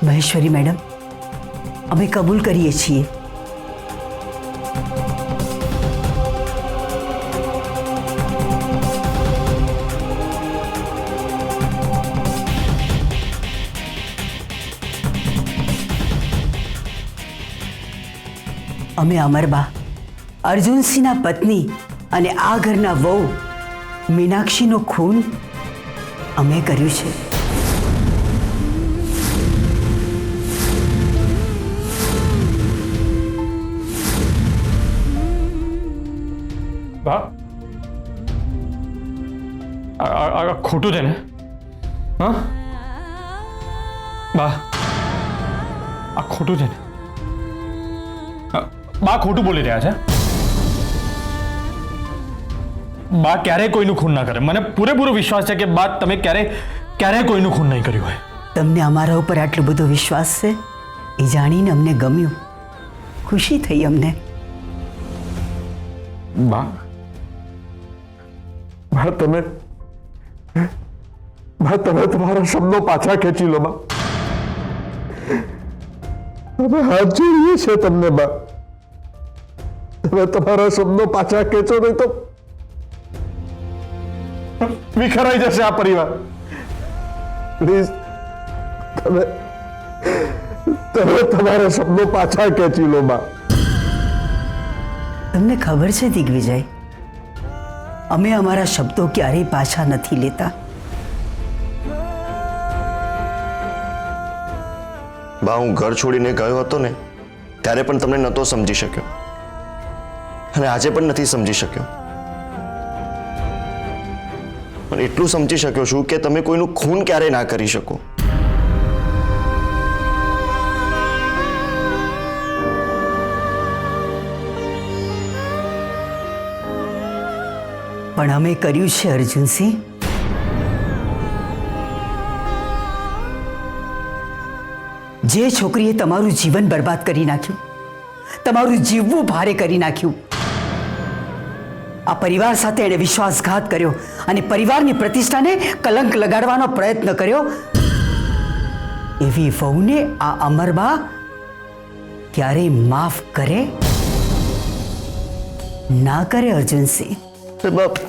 Maheshwari madam, અમે કબૂલ કરીએ છીએ. અમે અમરબા, અર્જુનસિંહના પત્ની અને આ ઘરના વહુ મીનાક્ષીનું ખૂન અમે કર્યું છે. બા, આ ખોટું છે ને? હા બા, આ ખોટું છે ને? બા ખોટું બોલી રહ્યા છે. બા ક્યારેય કોઈનું ખૂન ના કરે. મને પૂરેપૂરો વિશ્વાસ છે કે બા તમે ક્યારેય કોઈનું ખૂન નહીં કર્યું હોય. તમને અમારા ઉપર આટલો બધો વિશ્વાસ છે એ જાણીને અમને ગમ્યું, ખુશી થઈ અમને. બા, તમે તમારા શબ્દો પાછા ખેંચી લો. બા, અમે હાથ જોડીએ છીએ તમને. બા, તમે તમારા શબ્દો પાછા ખેંચો નહીં તો વિખરાઈ જશે આ પરિવાર. પ્લીઝ, તમે તમારા શબ્દો પાછા ખેંચી લો. બા, તમને ખબર છે દિગ્વિજય, અમે અમારા શબ્દો ક્યારેય પાછા નથી લેતા. બા, હું ઘર છોડીને ગયો હતો ને ત્યારે પણ તમને નહોતો સમજી શક્યો અને આજે પણ નથી સમજી શક્યો. પણ એટલું સમજી શક્યો છું કે તમે કોઈનું ખૂન ક્યારેય ના કરી શકો. પણ અમે કર્યું છે અર્જુનસિંહ. જે છોકરીએ તમારું જીવન બરબાદ કરી નાખ્યું, તમારું જીવવું ભારે કરી નાખ્યું, આ પરિવાર સાથે એણે વિશ્વાસઘાત કર્યો અને પરિવારની પ્રતિષ્ઠાને કલંક લગાડવાનો પ્રયત્ન કર્યો, એવી વહુને આ અમરબા ક્યારેય માફ કરે ના કરે અર્જુનસિંહ.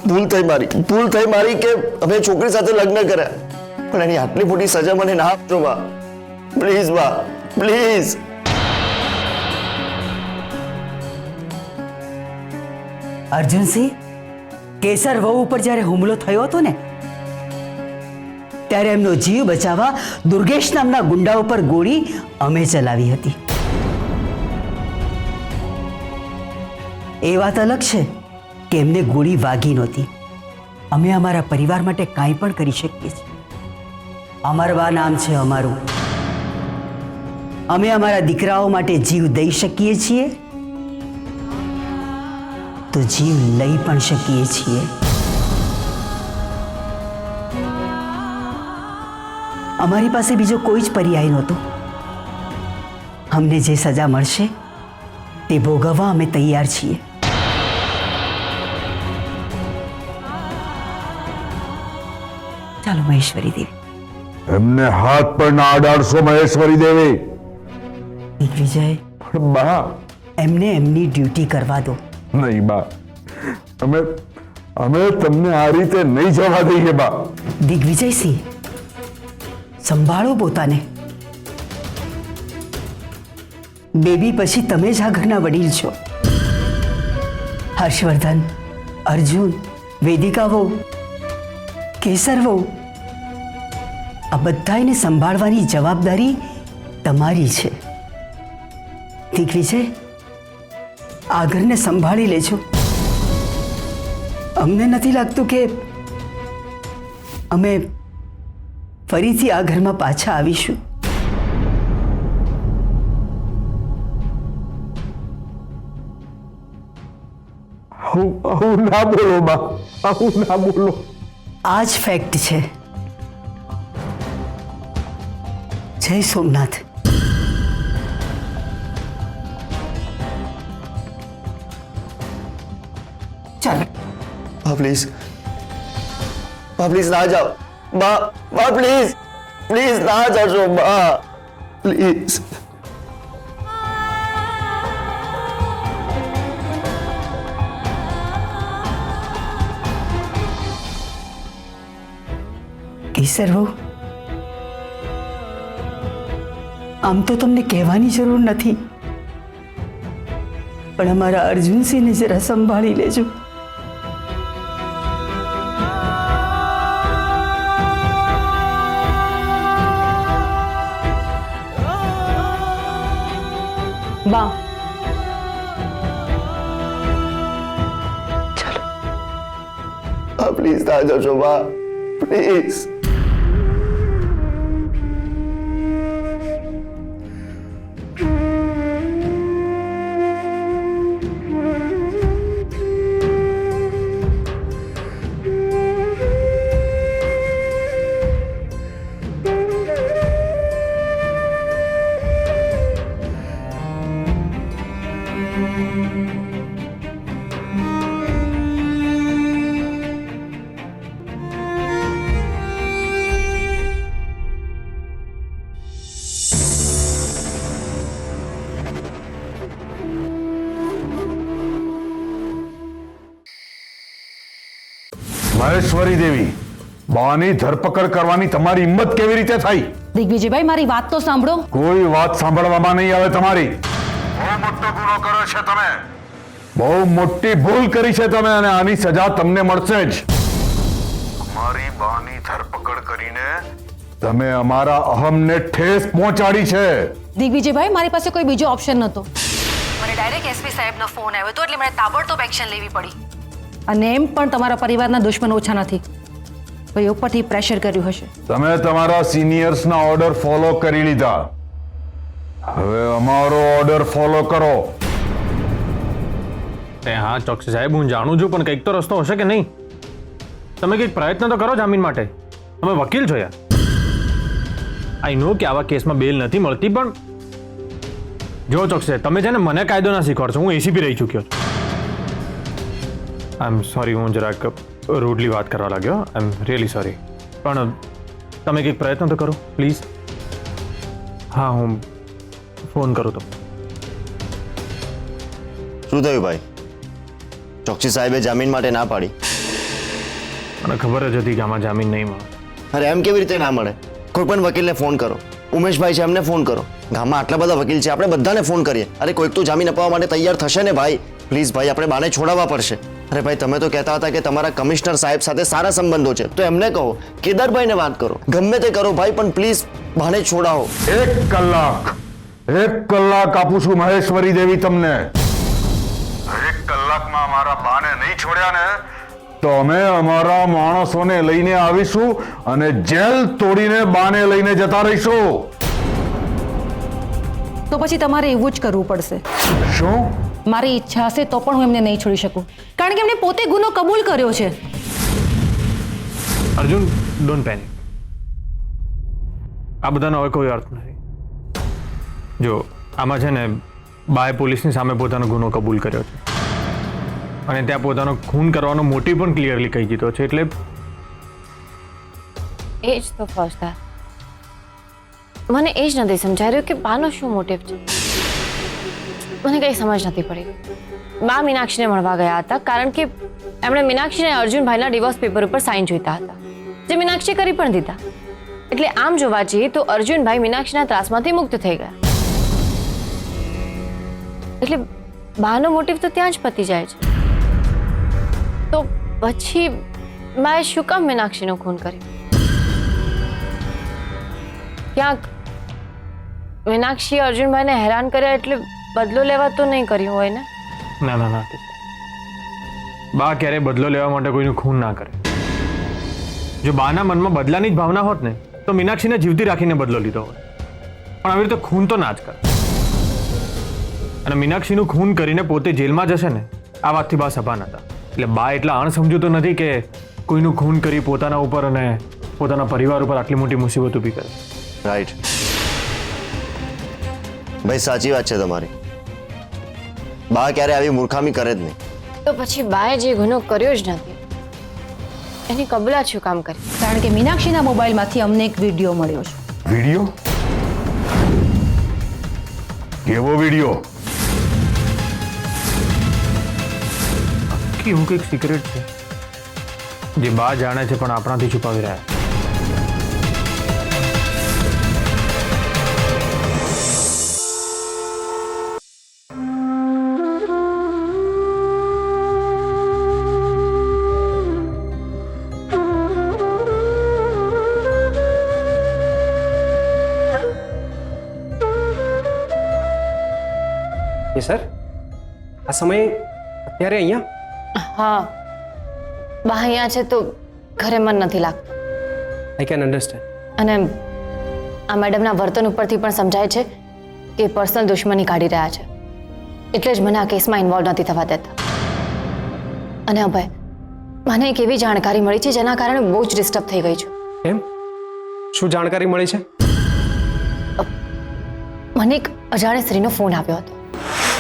ભૂલ થઈ મારી કે અમે છોકરી સાથે લગ્ન કર્યા, પણ એની આટલી મોટી સજા મને ના આપજો. બા, પ્લીઝ. બા, પ્લીઝ. અર્જુનસિંહ, કેસર વહુ ઉપર જ્યારે હુમલો થયો હતો ને ત્યારે એમનો જીવ બચાવવા દુર્ગેશ નામના ગુંડા ઉપર ગોળી અમે ચલાવી હતી. એ વાત અલગ છે કે એમને ગોળી વાગી નહોતી. અમે અમારા પરિવાર માટે કાંઈ પણ કરી શકીએ છીએ. અમરબા નામ છે અમારું. અમે અમારા દીકરાઓ માટે જીવ દઈ શકીએ છીએ તો જીવ લઈ પણ શકીએ છીએ. અમારી પાસે બીજો કોઈ જ પર્યાય નહોતો. અમને જે સજા મળશે તે ભોગવવા અમે તૈયાર છીએ. ચાલો મહેશ્વરી દેવી. એમને હાથ પર ના અડાડશો મહેશ્વરી દેવી. દિગ્વિજય, પણ બા, એમને એમની ડ્યુટી કરવા દો. નહીં બા, અમે તમને આ રીતે નહીં જવા દઈએ. બા, દિગ્વિજયસિંહ, સંભાળો પોતાને. બેબી પછી તમે જ આ ઘરના વડીલ છો. હર્ષવર્ધન, અર્જુન, વેદિકા વહુ, કેસર વહુ, આ બધાને સંભાળવાની જવાબદારી તમારી છે. દિગ્વિજય, આ ઘરને સંભાળી લેજો. અમને નથી લાગતું કે અમે ફરીથી આ ઘરમાં પાછા આવીશું. આવું ના બોલો બા, આવું ના બોલો. આ જ ફેક્ટ છે. જય સોમનાથ. ચાલો. બા, પ્લીઝ. બા, પ્લીઝ ના જાઓ. બા, પ્લીઝ ના જશો. બા, પ્લીઝ. કેસર વહુ, આમ તો તમને કહેવાની જરૂર નથી, પણ અમારા અર્જુનસિંહને જરા સંભાળી લેજો. બા, પ્લીઝ ના જશો બા, પ્લીઝ. મહેશ્વરી દેવી, બાની ધરપકડ કરવાની તમારી હિંમત કેવી રીતે થઈ? દિગ્વિજયભાઈ, મારી વાત તો સાંભળો. કોઈ વાત સાંભળવામાં નહીં આવે તમારી. બહુ મોટો ગુનો કર્યો છે તમે, બહુ મોટી ભૂલ કરી છે તમે, અને આની સજા તમને મળશે જ. અમારી બાની ધરપકડ કરીને તમે અમારા અહમને ઠેસ પહોંચાડી છે. દિગ્વિજયભાઈ, મારી પાસે કોઈ બીજો ઓપ્શન નહોતો. મને ડાયરેક્ટ એસપી સાહેબનો ફોન આવ્યો હતો, એટલે મને તાબડતોબ એક્શન લેવી પડી. અને એમ પણ તમારા પરિવારના દુશ્મન ઓછા નથી, કોઈ ઉપરથી પ્રેશર કર્યું હશે. તમે તમારા સિનિયર્સના ઓર્ડર ફોલો કરી લીધા, હવે અમારો ઓર્ડર ફોલો કરો. હા ચોકસી સાહેબ, હું જાણું છું, પણ કંઈક તો રસ્તો હશે કે નહીં? તમે કંઈક પ્રયત્ન તો કરો જામીન માટે. તમે વકીલ છો યાર. આઈ નો કે આવા કેસમાં બેલ નથી મળતી, પણ જો ચોકસી સાહેબ, તમે છે ને મને કાયદો ના શીખવાડશો. હું એસીપી રહી ચૂક્યો છું. આઈ એમ સોરી, હું જરાક રૂડલી વાત કરવા લાગ્યો. આઈ એમ રિયલી સોરી, પણ તમે કંઈક પ્રયત્ન તો કરો પ્લીઝ. હા, હું ફોન કરું તો. શું થયું ભાઈ? ચોકસી સાહેબે જામીન માટે ના પાડી. મને ખબર જ હતી કે આમાં જામીન નહીં મળે. અરે એમ કેવી રીતે ના મળે? કોઈ પણ વકીલને ફોન કરો. ઉમેશભાઈ છે, એમને ફોન કરો. ગામમાં આટલા બધા વકીલ છે, આપણે બધાને ફોન કરીએ. અરે કોઈક તો જામીન અપાવવા માટે તૈયાર થશે ને ભાઈ. પ્લીઝ ભાઈ, આપણે બાને છોડાવવા પડશે. અરે ભાઈ, તમે તો કહેતા હતા કે તમારા કમિશનર સાહેબ સાથે સારા સંબંધો છે, તો એમને કહો, કેદારભાઈને વાત કરો, ગમે તે કરો ભાઈ, પણ પ્લીઝ બાને છોડાવો. 1 કલાક આપું છું મહેશ્વરી દેવી તમને. 1 કલાકમાં મારા બાને નહીં છોડ્યા ને, તો અમે અમારા માણસોને લઈને આવીશું અને જેલ તોડીને બાને લઈને જતા રહીશું. તો પછી તમારે એવું જ કરવું પડશે. શું? મારી ઈચ્છા હશે તો પણ હું એમને નહીં છોડી શકું, કારણ કે એમને પોતે ગુનો કબૂલ કર્યો છે. Arjun, don't panic. આ બધાનો હવે કોઈ અર્થ નથી. જો આમાં છે ને, બાએ પોલીસની સામે પોતાનો ગુનો કબૂલ કર્યો છે, અને ત્યાં પોતાનો ખૂન કરવાનો મોટિવ પણ ક્લિયરલી કહી દીધો છે. એટલે એ જ તો ફર્સ્ટ મને એ જ નથી સમજાઈ રહ્યું કે બાનો શું મોટિવ છે. મને કંઈ સમજ નથી પડી. બા મીનાક્ષીને મળવા ગયા હતા, કારણ કે એમણે મીનાક્ષીને અર્જુનભાઈના ડિવોર્સ પેપર ઉપર સાઇન જોઈતા હતા, જે મીનાક્ષીએ કરી પણ દીધા. એટલે આમ જોવા જઈએ તો અર્જુનભાઈ મીનાક્ષીના ત્રાસમાંથી મુક્ત થઈ ગયા. એટલે બાનો મોટિવ તો ત્યાં જ પતી જાય છે. તો પછી બાએ શું કામ મીનાક્ષીનું ખૂન કર્યું? ક્યાંક મીનાક્ષીએ અર્જુનભાઈને હેરાન કર્યા, એટલે બદલો લેવા તો નહીં કર્યું હોય ને? ના ના ના, બા ક્યારેય બદલો લેવા માટે કોઈનું ખૂન ના કરે. જો બાના મનમાં બદલાની જ ભાવના હોત ને, તો મીનાક્ષીને જીવતી રાખીને બદલો લીધો હોત. પણ આવી રીતે ખૂન તો ના જ કરે. અને મીનાક્ષીનું ખૂન કરીને પોતે જેલમાં જશે ને, આ વાતથી બા સભાન હતા. એટલે બા એટલા અણસમજુ તો નથી કે કોઈનું ખૂન કરી પોતાના ઉપર અને પોતાના પરિવાર ઉપર આટલી મોટી મુસીબત ઊભી કરે. રાઈટ ભાઈ, સાચી વાત છે તમારી. બા ક્યારે આવી મૂર્ખામી કરે જ નહીં. તો પછી બાએ જે ગુનો કર્યો જ નથી, એની કબૂલાત શું કામ કરી? કારણ કે મીનાક્ષીના મોબાઈલમાંથી અમને એક વિડીયો મળ્યો છે. વિડીયો? કેવો વિડીયો? કે એવું કંઈક સિક્રેટ છે જે બા જાણે છે પણ આપણાથી છુપાવી રહ્યા છે. એ સર આ સમયે અત્યારે અહીંયા હા બા અહીંયા છે તો ઘરે મન નથી લાગતું. I can understand. અને આ મેડમના વર્તન ઉપરથી પણ સમજાય છે કે પર્સનલ દુશ્મની કાઢી રહ્યા છે. એટલે જ મને આ કેસમાં ઇન્વોલ્વ નથી થવા દેતા. અને અભય, મને એક એવી જાણકારી મળી છે જેના કારણે બહુ જ ડિસ્ટર્બ થઈ ગઈ છું. કેમ? શું જાણકારી મળી છે? મને એક અજાણી સ્ત્રીનો ફોન આવ્યો હતો.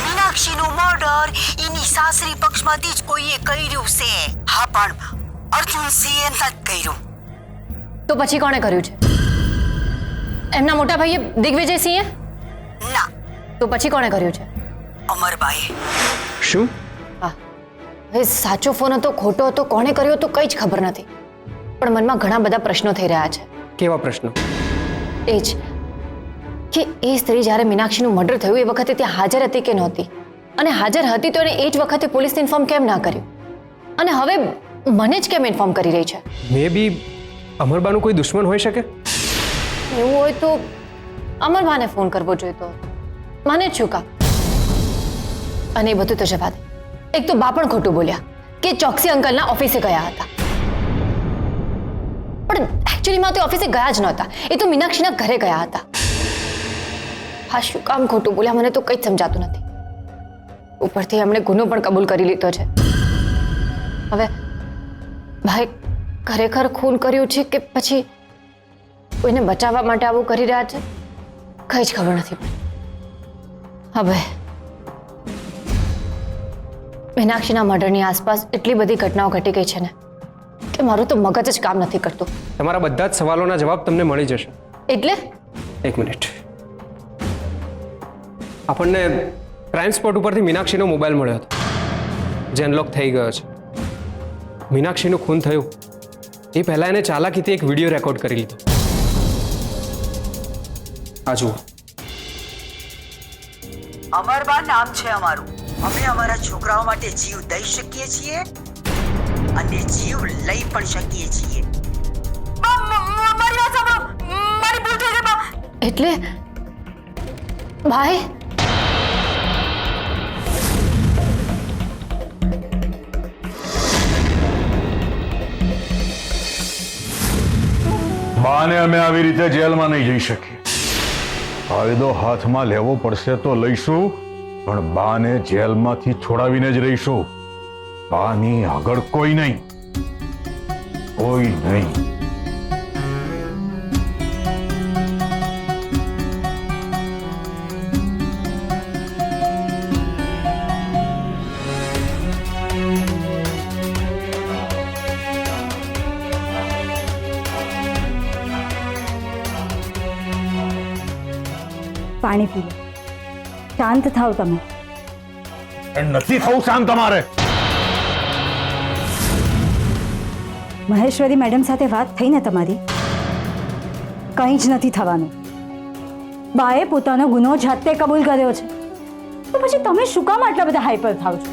મીનાક્ષીનું મર્ડર એની સાસરી પક્ષમાંથી જ કોઈએ કર્યું છે. હા, પણ અર્જુન સિંહે નથી કર્યું. તો પછી કોણે કર્યું છે? એમના મોટા ભાઈએ દિગ્વિજય સિંહે? ના, તો પછી કોણે કર્યું છે? અમરબાઈએ. શું? હા, હવે સાચો ફોન હતો ખોટો હતો કોણે કર્યો તો કંઈ જ ખબર નથી. પણ મનમાં ઘણા બધા પ્રશ્નો થઈ રહ્યા છે. કેવા પ્રશ્નો? એ જ કે એ સ્ત્રી જ્યારે મીનાક્ષીનું મર્ડર થયું એ વખતે ત્યાં હાજર હતી કે નહોતી, અને હાજર હતી તો એણે એ જ વખતે પોલીસને ઇન્ફોર્મ કેમ ના કર્યું, અને હવે મને જ કેમ ઇન્ફોર્મ કરી રહી છે? મે બી અમરબાનું કોઈ દુશ્મન હોઈ શકે. એવું હોય તો અમરબાને ફોન કરવો જોઈતો. મને જ શું કામ? અને એ બધું તો જવા દે. એક તો બા પણ ખોટું બોલ્યા કે ચોકસી અંકલના ઓફિસે ગયા હતા, પણ એકચ્યુઅલીમાં તે ઓફિસે ગયા જ નહોતા. એ તો મીનાક્ષીના ઘરે ગયા હતા. હા, શું કામ ખોટું બોલ્યા મને તો કંઈ જ સમજાતું નથી. ઉપરથી એમણે ગુનો પણ કબૂલ કરી લીધો છે. હવે ભાઈ ખરેખર ખૂન કર્યું છે કે પછી કોઈને બચાવવા માટે આવું કરી રહ્યા છે, કંઈ જ ખબર નથી પડતી. હવે મીનાક્ષીના મર્ડરની આસપાસ એટલી બધી ઘટનાઓ ઘટી ગઈ છે ને કે મારું તો મગજ જ કામ નથી કરતું. તમારા બધા જ સવાલોના જવાબ તમને મળી જશે. એટલે એક મિનિટ. આપણને ક્રાઇમ સ્પોટ ઉપરથી મીનાક્ષીનો મોબાઈલ મળ્યો હતો જે અનલોક થઈ ગયો છે. મીનાક્ષીનું ખૂન થયું એ પહેલા એને ચાલાકીથી એક વિડીયો રેકોર્ડ કરી લીધો. આ જુઓ. અમરબા નામ છે અમારું. અમે અમારા છોકરાઓ માટે જીવ દઈ શકીએ છીએ અને જીવ લઈ પણ શકીએ છીએ. એટલે ભાઈ બાને અમે આવી રીતે જેલમાં નહીં જઈ શકીએ. કાયદો હાથમાં લેવો પડશે તો લઈશું, પણ બાને જેલમાંથી છોડાવીને જ રહીશું. બાની આગળ કોઈ નહીં, કોઈ નહીં. પાણી પી લો. શાંત થાવ તમે. નથી થવું શાંત તમારે. મહેશ્વરી મેડમ સાથે વાત થઈ ને તમારી? કંઈ જ નથી થવાનું. બાએ પોતાનો ગુનો જાતે કબૂલ કર્યો છે, તો પછી તમે શું કામ આટલા બધા હાઈપર થાવ છો?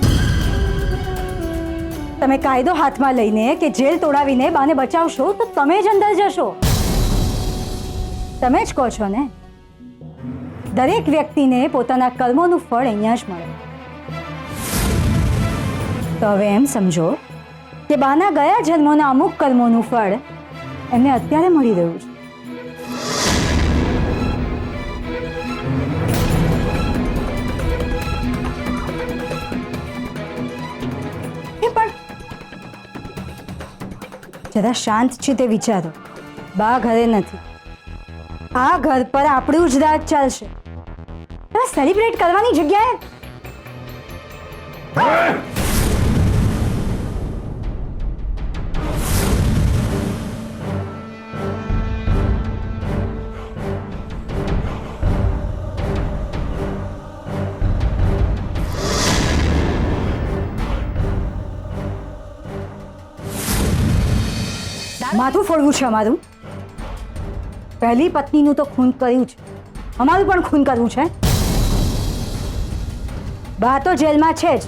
તમે કાયદો હાથમાં લઈને કે જેલ તોડાવીને બાને બચાવશો તો તમે જ અંદર જશો. તમે જ કહો છો ને, દરેક વ્યક્તિને પોતાના કર્મોનું ફળ અહીંયા જ મળે. તો હવે એમ સમજો કે બાના ગયા જન્મોના અમુક કર્મોનું ફળ એમને અત્યારે મળી રહ્યું છે. એ પણ જરા શાંત છે તે વિચારો. બા ઘરે નથી. આ ઘર પર આપણું જ રાજ ચાલશે. સેલિબ્રેટ કરવાની જગ્યાએ માથું ફોડવું છે અમારું? પહેલી પત્નીનું તો ખૂન કર્યું છે, અમારું પણ ખૂન કરવું છે? બા તો જેલમાં છે જ,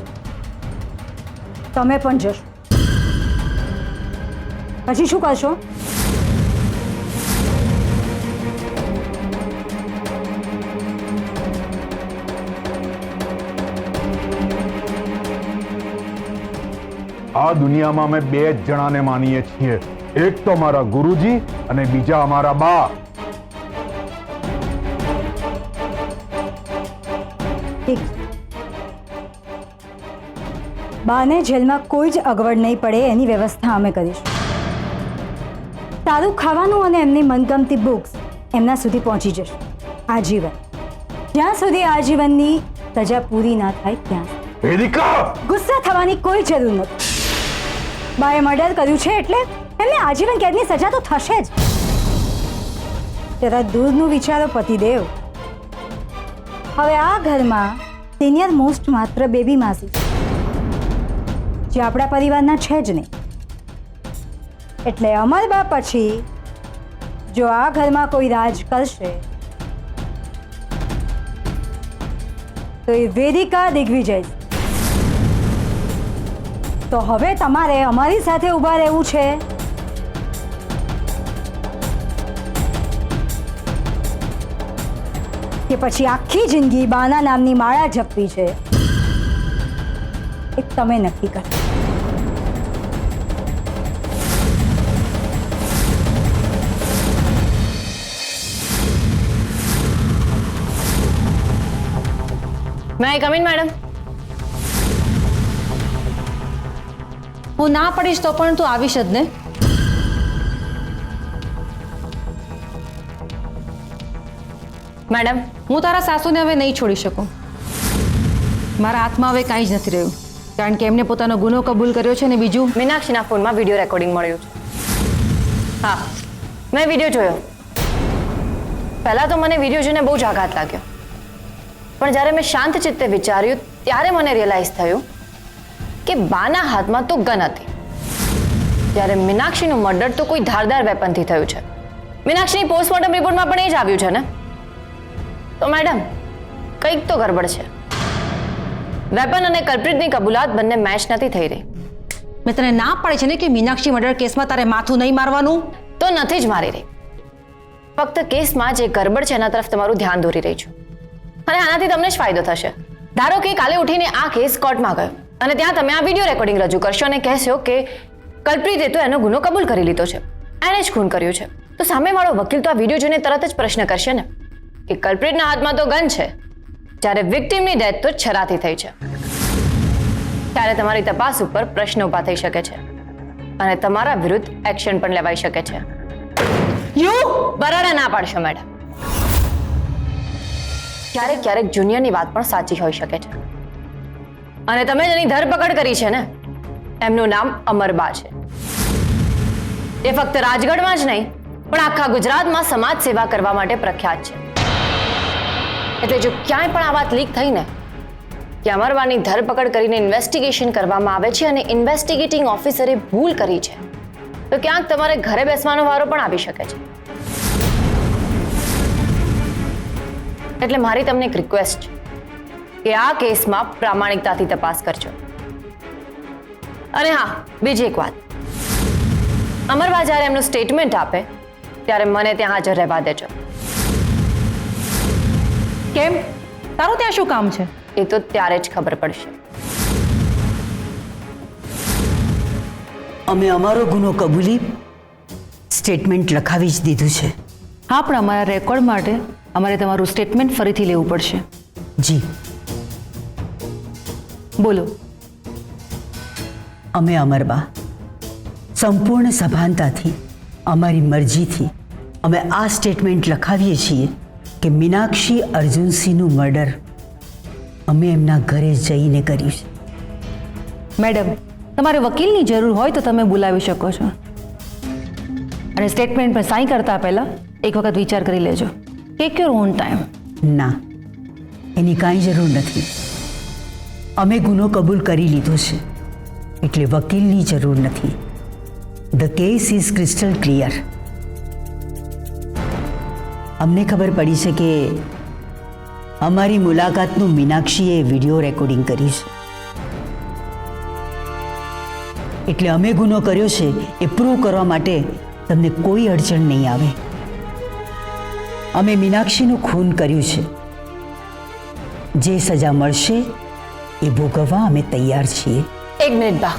તમે પણ જશો. પછી શું કરશો? આ દુનિયામાં અમે બે જ જણાને માનીએ છીએ, એક તો મારા ગુરુજી અને બીજા અમારા બા. ઠીક. બાને જેલમાં કોઈ જ અગવડ નહીં પડે એની વ્યવસ્થા અમે કરીશું. સારું ખાવાનું અને એમની મનગમતી બુક્સ એમના સુધી પહોંચી જશે આજીવન, જ્યાં સુધી આજીવનની સજા પૂરી ના થાય ત્યાં. વેદિકા! ગુસ્સા થવાની કોઈ જરૂર નથી. બાએ મર્ડર કર્યું છે એટલે એમને આજીવન કેદની સજા તો થશે જ. જરા દૂરનું વિચારો પતિદેવ. હવે આ ઘરમાં સિનિયર મોસ્ટ માત્ર બેબી માસી છે, જે આપણા પરિવારના છે જ નહીં. એટલે અમરબા પછી જો આ ઘરમાં કોઈ રાજ કરશે તો એ વેદિકા દિગ્વિજય. તો હવે તમારે અમારી સાથે ઊભા રહેવું છે કે પછી આખી જિંદગી બાના નામની માળા જપવી છે, એ તમે નક્કી કરો. મે આઈ કમ ઇન મેડમ? હું ના પડીશ તો પણ તું આવીશ જ ને. મેડમ, હું તારા સાસુને હવે નહીં છોડી શકું. મારા હાથમાં હવે કાંઈ જ નથી રહ્યું, કારણ કે એમને પોતાનો ગુનો કબૂલ કર્યો છે અને બીજું મીનાક્ષીના ફોનમાં વિડીયો રેકોર્ડિંગ મળ્યું છે. હા, મેં વિડીયો જોયો. પહેલાં તો મને વિડીયો જોઈને બહુ જ આઘાત લાગ્યો, પણ જ્યારે મેં શાંત ચિત્તે વિચાર્યું ત્યારે મને રિયલાઇઝ થયું કે બાના હાથમાં તો ગન હતી, જ્યારે મીનાક્ષીનું મર્ડર તો કોઈ ધારદાર વેપનથી થયું છે. મીનાક્ષીની પોસ્ટમોર્ટમ રિપોર્ટમાં પણ એ જ આવ્યું છે ને. તો મેડમ, કંઈક તો ગડબડ છે. વેપન અને કલ્પ્રિટની કબૂલાત બંને મેચ નથી થઈ રહી. મેં તને ના પાડી છે ને કે મીનાક્ષી મર્ડર કેસમાં તારે માથું નહીં મારવાનું. તો નથી જ મારી રહી, ફક્ત કેસમાં જે ગડબડ છે એના તરફ તમારું ધ્યાન દોરી રહી છું. અને આનાથી તમને જ ફાયદો થશે. ધારો કે કાલે ઉઠીને આ કેસ કોર્ટમાં ગયો અને ત્યાં તમે આ વિડીયો રેકોર્ડિંગ રજૂ કરશો અને કહેશો કે કલ્પ્રિતે તો એનો ગુનો કબૂલ કરી લીધો છે, એણે જ ખૂન કર્યું છે. તો સામેવાળો વકીલ તો આ વિડીયો જોઈને તરત જ પ્રશ્ન કરશે ને કે કલ્પ્રિટના હાથમાં તો ગન છે, જ્યારે વિક્ટિમની ડેથ તો છરાથી થઈ છે. ત્યારે તમારી તપાસ ઉપર પ્રશ્ન ઊભા થઈ શકે છે અને તમારા વિરુદ્ધ એક્શન પણ લેવાઈ શકે છે. બરાબર ના પાડશો મેડમ. ક્યારેક ક્યારેક જુનિયરની વાત પણ સાચી હોઈ શકે છે. અને તમે જેની ધરપકડ કરી છે ને, એમનું નામ અમરબા છે. એ ફક્ત રાજગઢમાં જ નહીં પણ આખા ગુજરાતમાં સમાજ સેવા કરવા માટે પ્રખ્યાત છે. એટલે જો ક્યાંય પણ આ વાત લીક થઈ ને કે અમરબાની ધરપકડ કરીને ઇન્વેસ્ટિગેશન કરવામાં આવે છે અને ઇન્વેસ્ટિગેટિંગ ઓફિસરે ભૂલ કરી છે, તો ક્યાંક તમારે ઘરે બેસવાનો વારો પણ આવી શકે છે. એટલે મારી તમને એક રિક્વેસ્ટ છે કે આ કેસમાં પ્રામાણિકતાથી તપાસ કરજો. અને હા, બીજી એક વાત, અમરબા જ્યારે એમનું સ્ટેટમેન્ટ આપે ત્યારે મને ત્યાં હાજર રહેવા દેજો. કેમ? તારું ત્યાં શું કામ છે? એ તો ત્યારે જ ખબર પડશે. અમે અમારો ગુનો કબૂલી સ્ટેટમેન્ટ લખાવી જ દીધું છે. હા, પણ અમારા રેકોર્ડ માટે અમારે તમારું સ્ટેટમેન્ટ ફરીથી લેવું પડશે. જી. બોલો. અમે અમરબા સંપૂર્ણ સભાનતાથી અમારી મરજીથી અમે આ સ્ટેટમેન્ટ લખાવીએ છીએ કે મીનાક્ષી અર્જુનસિંહનું મર્ડર અમે એમના ઘરે જઈને કર્યું છે. મેડમ, તમારે વકીલની જરૂર હોય તો તમે બોલાવી શકો છો. અને સ્ટેટમેન્ટ પર સાઇન કરતા પહેલા એક વખત વિચાર કરી લેજો. Take your own time. ના, એની કાંઈ જરૂર નથી. અમે ગુનો કબૂલ કરી લીધો છે, એટલે વકીલની જરૂર નથી. The case is crystal clear. અમને ખબર પડી છે કે અમારી મુલાકાતનું મીનાક્ષીએ વિડીયો રેકોર્ડિંગ કર્યું છે. એટલે અમે ગુનો કર્યો છે એ પ્રૂવ કરવા માટે તમને કોઈ અડચણ નહીં આવે. અમે મીનાક્ષીનું ખૂન કર્યું છે. જે સજા મળશે એ ભોગવવા અમે તૈયાર છીએ. એક મિનિટ બા,